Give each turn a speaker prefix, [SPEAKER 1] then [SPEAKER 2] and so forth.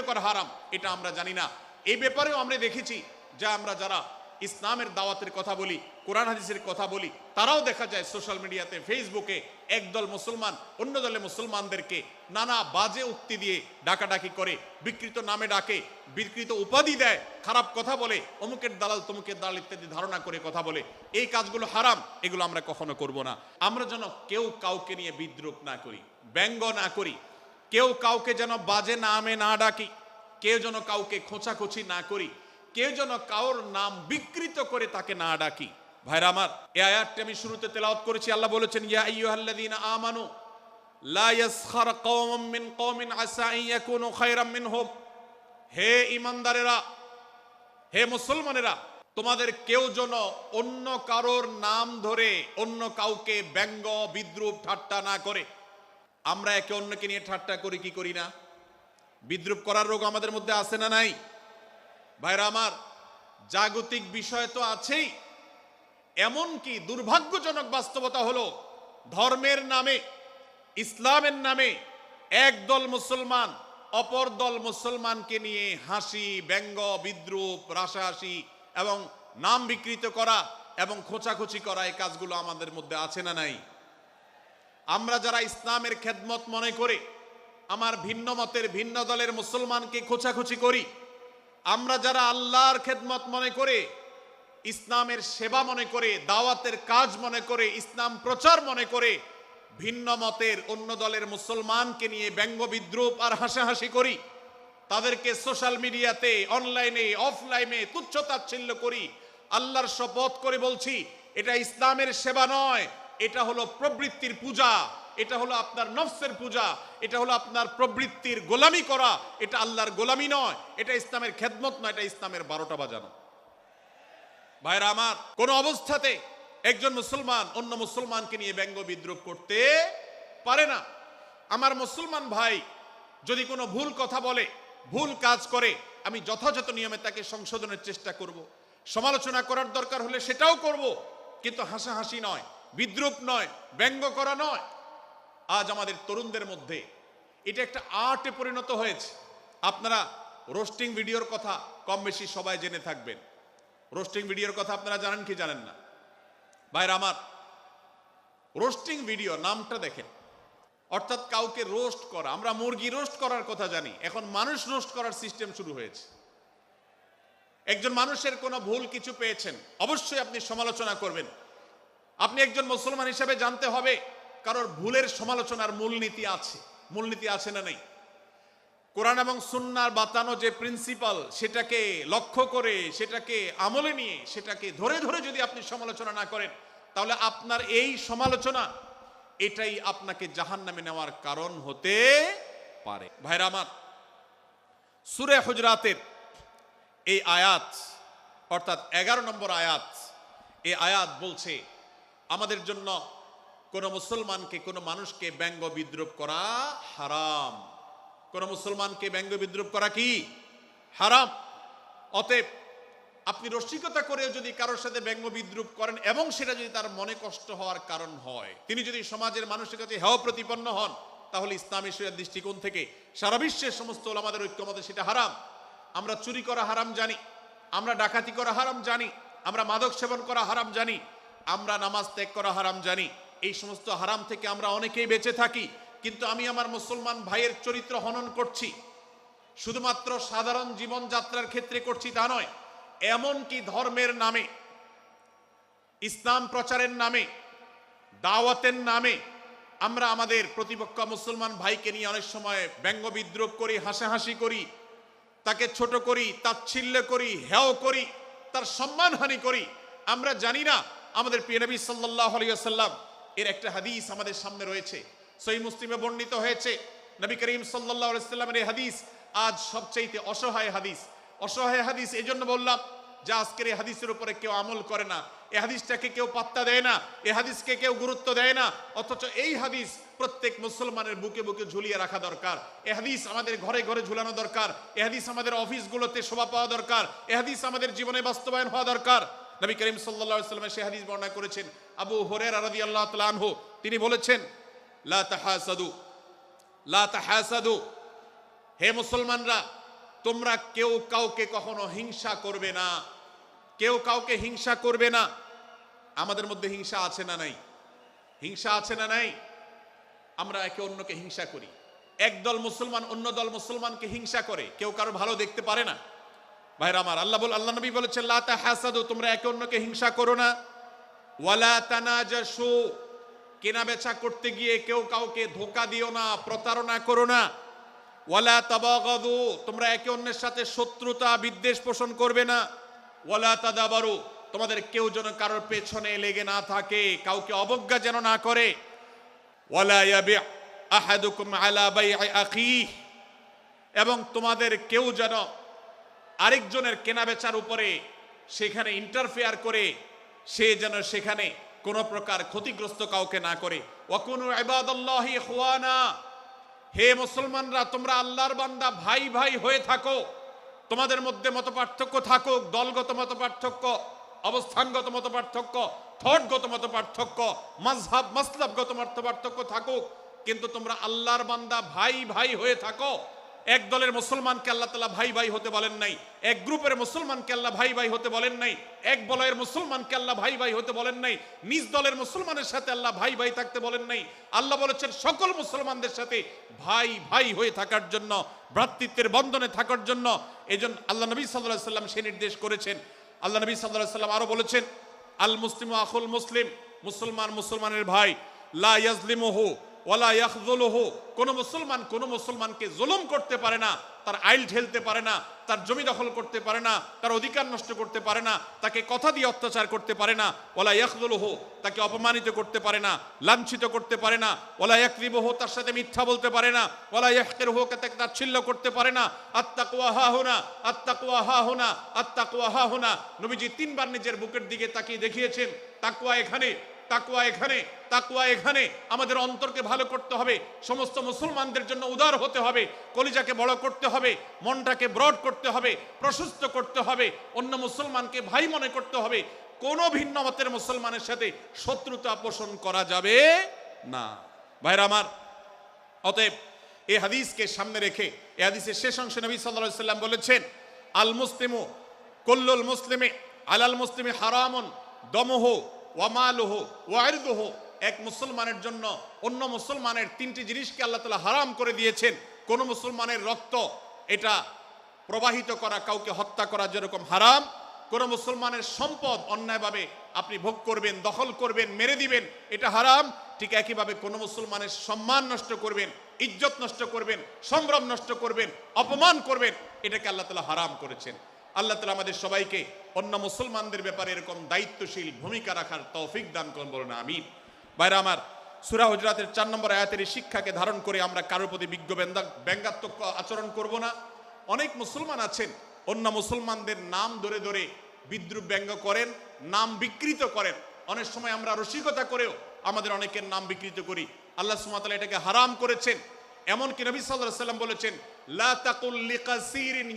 [SPEAKER 1] করা হারাম এটা আমরা জানি না। এই ব্যাপারেও আমরা দেখেছি যে আমরা যারা ইসলামের দাওয়াতের কথা বলি, কোরআন হাদিসের কথা বলি, তারাও দেখা যায় সোশ্যাল মিডিয়াতে, ফেসবুকে একদল মুসলমান অন্য দলে মুসলমানদেরকে নানা বাজে উক্তি দিয়ে ডাকাডাকি করে, বিকৃত নামে ডাকে, বিকৃত উপাধি দেয়, খারাপ কথা বলে, অমুকের দালাল তমুকের দালাল ইত্যাদি ধারণা করে কথা বলে। এই কাজগুলো হারাম, এগুলো আমরা কখনো করব না। আমরা যেন কেউ কাউকে নিয়ে বিদ্রুপ না করি, ব্যঙ্গ না করি, কেউ কাউকে যেন বাজে নামে না ডাকি, কেউ যেন কাউকে খোঁচাখুচি না করি, কেউ যেন কাউর নাম বিকৃত করে তাকে না ডাকি। ভাইরা আমার, এই আয়াতটি আমি শুরুতে তেলাওয়াত করেছি। আল্লাহ বলেছেন, ইয়া আইয়ুহাল্লাযীনা আমানু লা ইয়াসখার কওমুম মিন কওমিন আসা আন ইয়াকুনু খায়রাম মিনহুম। হে ঈমানদারেরা, হে মুসলমানেরা, তোমাদের কেউ যেন অন্য কারোর নাম ধরে অন্য কাউকে ব্যঙ্গ বিদ্রুপ ঠাট্টা না করে। আমরা একে অন্যকে নিয়ে ঠাট্টা করি কি করি না? বিদ্রুপ করার রোগ আমাদের মধ্যে আছে না নাই? ভাইরা আমার, জাগতিক বিষয় তো আছেই, এমনকি দুর্ভাগ্যজনক বাস্তবতা হলো ধর্মের নামে, ইসলামের নামে একদল মুসলমান অপর দল মুসলমানকে নিয়ে হাসি, ব্যঙ্গ, বিদ্রুপ, রাশাহাসি এবং নাম বিকৃত করা এবং খোঁচাখুচি করা, এই কাজগুলো আমাদের মধ্যে আছে না নাই? আমরা যারা ইসলামের খেদমত মনে করে আমার ভিন্ন মতের ভিন্ন দলের মুসলমানকে খোঁচাখুচি করি, আমরা যারা আল্লাহর খেদমত মনে করে, ইসলামের সেবা মনে করে, দাওয়াতের কাজ মনে করে, ইসলাম প্রচার মনে করে ভিন্ন মতের অন্য দলের মুসলমানকে নিয়ে ব্যঙ্গ বিদ্রুপ আর হাসাহাসি করি, তাদেরকে সোশ্যাল মিডিয়াতে, অনলাইনে, অফলাইনে তুচ্ছ-তাচ্ছিল্য করি, আল্লাহর শপথ করে বলছি, এটা ইসলামের সেবা নয়, এটা হলো প্রবৃত্তির পূজা, এটা হলো আপনার নফসের পূজা, এটা হলো আপনার প্রবৃত্তির গোলামি করা, এটা আল্লাহর গোলামি নয়, এটা ইসলামের খেদমত নয়, এটা ইসলামের 12টা বাজানো। ভাইরা আমার, কোন অবস্থাতে একজন মুসলমান অন্য মুসলমানকে নিয়ে ব্যঙ্গ বিদ্রুপ করতে পারে না। আমার মুসলমান ভাই যদি কোনো ভুল কথা বলে, ভুল কাজ করে, আমি যথাযথ নিয়মে তাকে সংশোধনের চেষ্টা করব, সমালোচনা করার দরকার হলে সেটাও করব, কিন্তু হাসাহাসি নয়, বিদ্রুপ নয়, ব্যঙ্গ করা নয়। আজ আমাদের তরুণদের মধ্যে এটা একটা আর্টে পরিণত হয়েছে। আপনারা রোস্টিং ভিডিওর কথা কম বেশি সবাই জেনে থাকবেন। রোস্টিং ভিডিওর কথা আপনারা জানেন কি জানেন না? ভাইরা আমার, রোস্টিং ভিডিও নামটা দেখেন, অর্থাৎ কাউকে রোস্ট করা। আমরা মুরগি রোস্ট করার কথা জানি, এখন মানুষ রোস্ট করার সিস্টেম শুরু হয়েছে। একজন মানুষের কোনো ভুল কিছু পেয়েছেন, অবশ্যই আপনি সমালোচনা করবেন। আপনি একজন মুসলমান হিসেবে জানতে হবে কারোর ভুলের সমালোচনার মূলনীতি আছে। মূলনীতি আছে না নেই? কোরআন এবং সুন্নাহর বাতানো যে প্রিন্সিপাল, সেটাকে লক্ষ্য করে, সেটাকে আমলে নিয়ে, সেটাকে ধরে ধরে যদি আপনি সমালোচনা না করেন, তাহলে আপনার এই সমালোচনা এটাই আপনাকে জাহান্নামে নেওয়ার কারণ হতে পারে। ভাইরা আমার, সূরা হুজরাতের এই আয়াত, অর্থাৎ 11 নম্বর আয়াত, এই আয়াত বলছে আমাদের জন্য কোন মুসলমানকে, কোন মানুষকে ব্যঙ্গ বিদ্রুপ করা হারাম। কোন মুসলমানকে ব্যঙ্গ বিদ্রুপ করা কি হারাম। অতএব আপনি রসিকতা করেও যদি কারোর সাথে ব্যঙ্গ বিদ্রুপ করেন এবং সেটা যদি তার মনে কষ্ট হওয়ার কারণ হয়, তিনি যদি সমাজের মানুষের কাছে হেয় প্রতিপন্ন হন, তাহলে ইসলামী শরিয়ার দৃষ্টিকোণ থেকে সারা বিশ্বের সমস্ত ওলামাদের ঐক্যমতে সেটা হারাম। আমরা চুরি করা হারাম জানি, আমরা ডাকাতি করা হারাম জানি, আমরা মাদক সেবন করা হারাম জানি, আমরা নামাজ ত্যাগ করা হারাম জানি। এই সমস্ত হারাম থেকে আমরা অনেকেই বেঁচে থাকি, কিন্তু আমি আমার মুসলমান ভাইয়ের চরিত্র হনন করছি, শুধুমাত্র সাধারণ জীবনযাত্রার ক্ষেত্রে করছি তা নয়, এমনকি ধর্মের নামে, ইসলাম প্রচারের নামে, দাওয়াতের নামে আমরা আমাদের প্রতিপক্ষ মুসলমান ভাইকে নিয়ে অনেক সময় ব্যঙ্গ বিদ্রুপ করি, হাসাহাসি করি, তাকে ছোট করি, তাচ্ছিল্য করি, হেয় করি, তার সম্মানহানি করি। আমরা জানি না আমাদের প্রিয় নবী সাল্লাল্লাহু আলাইহি ওয়াসাল্লাম এর একটা হাদিস আমাদের সামনে রয়েছে, সহিহ মুসলিমে বর্ণিত হয়েছে। নবী করিম সাল্লাল্লাহু আলাইহি ওয়াসাল্লামের এই হাদিস আজ সবচেয়ে অসহায় হাদিস। অসহায় হাদিস এই জন্য বললাম যে আজকের এই হাদিসের উপরে কেউ আমল করে না, এই হাদিসটাকে কেউ পাত্তা দেয় না, এই হাদিসকে কেউ গুরুত্ব দেয় না। অথচ এই হাদিস প্রত্যেক মুসলমানের বুকে বুকে ঝুলিয়ে রাখা দরকার। এই হাদিস আমাদের ঘরে ঘরে ঝুলানো দরকার। এই হাদিস আমাদের অফিসগুলোতে শোভা পাওয়া দরকার। এই হাদিস আমাদের জীবনে বাস্তবায়ন হওয়া দরকার। নবী করিম সাল্লাল্লাহু আলাইহি ওয়াসাল্লাম সেই হাদিস বর্ণনা করেছেন। আবু হুরায়রা রাদিয়াল্লাহু তাআলা আনহু তিনি বলেছেন, লা তাহাসাদু, লা তাহাসাদু, হে মুসলমানরা তোমরা কেউ কাউকে কখনো হিংসা করবে না, কেউ কাউকে হিংসা করবে না। আমাদের মধ্যে হিংসা আছে না নাই? হিংসা আছে না নাই? আমরা একে অন্যকে হিংসা করি। একদল মুসলমান অন্য দল মুসলমানকে হিংসা করে, কেউ কারো ভালো দেখতে পারে না। ভাইরা আমার, আল্লাহ নবী বলেছেন লা তাহাসাদু, তোমরা একে অন্যকে হিংসা করো না। ওয়ালা তানাজাসু, কেনা বেচা করতে গিয়ে কেউ কাউকে ধোঁকা দিও না, প্রতারণা করো না। ওয়ালা তাবাগাদু, তোমরা একে অন্যের সাথে শত্রুতা বিদ্বেষ পোষণ করবে না। ওয়ালা তাদাবারু, তোমাদের কেউ যেন কারোর পেছনে লেগে না থাকে, কাউকে অবজ্ঞা যেন না করে। ওয়ালা ইয়াবি আহাদুকুম আলা বাই'i আখিহি, এবং তোমাদের কেউ যেন আরেকজনের কেনাবেচার উপরে সেখানে ইন্টারফেয়ার করে সে যেন সেখানে কোনো প্রকার ক্ষতিগ্রস্ত কাউকে না করে। ওয়াকুনু ইবাদাল্লাহি ইখওয়ানা, হে মুসলমানরা তোমরা আল্লাহর বান্দা ভাই ভাই হয়ে থাকো। তোমাদের মধ্যে মতপার্থক্য থাকুক, দলগত মতপার্থক্য, অবস্থানগত মতপার্থক্য, থটগত মতপার্থক্য, মাযহাব মাসলাবগত মতপার্থক্য থাকুক, কিন্তু তোমরা আল্লাহর বান্দা ভাই ভাই হয়ে থাকো। এক দলের মুসলমানকে আল্লাহ তাআলা ভাই ভাই হতে বলেন নাই, এক গ্রুপের মুসলমানকে আল্লাহ ভাই ভাই হতে বলেন নাই, এক বলয়ের মুসলমানকে আল্লাহ ভাই ভাই হতে বলেন নাই, নিজ দলের মুসলমানের সাথে আল্লাহ ভাই ভাই থাকতে বলেন নাই। আল্লাহ বলেছেন সকল মুসলমানদের সাথে ভাই ভাই হয়ে থাকার জন্য, ভ্রাতৃত্বের বন্ধনে থাকার জন্য। এজন্য আল্লাহ নবী সাল্লাল্লাহু আলাইহি ওয়াসাল্লাম সে নির্দেশ করেছেন। আল্লাহ নবী সাল্লাল্লাহু আলাইহি ওয়াসাল্লাম আরো বলেছেন আল মুসলিমু আখুল মুসলিম, মুসলমান মুসলমানের ভাই। লা ইয়াজলিমুহু ওয়ালা ইয়াখযুলুহু, কোন মুসলমান কোন মুসলমানকে জুলুম করতে পারে না, তার আইল ঠেলতে পারে না, তার জমি দখল করতে পারে না, তার অধিকার নষ্ট করতে পারে না, তাকে কথা দিয়ে অত্যাচার করতে পারে না। ওয়ালা ইয়াখযুলুহু, তাকে অপমানিত করতে পারে না, লাঞ্ছিত করতে পারে না। ওয়ালা ইয়াকযিবুহু, তার সাথে মিথ্যা বলতে পারে না। ওয়ালা ইয়াহকিরুহু, তাকে তাচ্ছিল্য করতে পারে না। আত্তাকওয়া হাহুনা, আত্তাকওয়া হাহুনা, আত্তাকওয়া হাহুনা। নবীজি তিনবার নিজের বুকের দিকে তাকিয়ে দেখিয়েছেন তাকওয়া এখানে, তাকওয়া এখানে, তাকওয়া এখানে। আমাদের অন্তরকে ভালো করতে হবে, সমস্ত মুসলমানদের জন্য উদার হতে হবে, কলিজাকে বড় করতে হবে, মনটাকে ব্রড করতে হবে, প্রশস্ত করতে হবে, অন্য মুসলমানকে ভাই মনে করতে হবে। কোন ভিন্ন মতের মুসলমানের সাথে শত্রুতা পোষণ করা যাবে না। ভাইরা আমার, অতএব এই হাদিসকে সামনে রেখে এই হাদিসের শেষ অংশে নবী সাল্লাল্লাহু আলাইহি ওয়াসাল্লাম বলেছেন আল মুসলিমু কুল্লুল মুসলিমি আলাল মুসলিমি হারামুন দমুহু ওয়া মালুহু ওয়া ইরদুহু। এক মুসলমানের জন্য অন্য মুসলমানের তিনটি জিনিসকে আল্লাহ তাআলা হারাম করে দিয়েছেন। কোন মুসলমানের রক্ত এটা প্রবাহিত করা, কাউকে হত্যা করা যেরকম হারাম, কোন মুসলমানের সম্পদ অন্যায়ভাবে আপনি ভোগ করবেন, দখল করবেন, মেরে দিবেন, এটা হারাম। ঠিক একইভাবে কোন মুসলমানের সম্মান নষ্ট করবেন, ইজ্জত নষ্ট করবেন, সম্ভ্রম নষ্ট করবেন, অপমান করবেন, এটাকে আল্লাহ তাআলা হারাম করেছেন। আল্লাহ তাআলা আমাদের সবাইকে অন্য মুসলমানদের ব্যাপারে এরকম দায়িত্বশীল ভূমিকা রাখার তৌফিক দান করুন, বলুন আমিন। ভাইরা আমার, সূরা হুজরাতের 4 নম্বর আয়াতের এই শিক্ষাকে ধারণ করে আমরা কারোর প্রতি ব্যঙ্গাত্মক আচরণ করব না। অনেক মুসলমান আছেন অন্য মুসলমানদের নাম ধরে ধরে বিদ্রুপ ব্যঙ্গ করেন, নাম বিকৃত করেন। অনেক সময় আমরা রসিকতা করেও আমাদের অনেকের নাম বিকৃত করি। আল্লাহ সুবহানাহু ওয়া তাআলা এটাকে হারাম করেছেন। এমনকি নবী সাল্লাল্লাহু আলাইহি ওয়াসাল্লাম বলেছেন লা তাকুল লিকাসিরিন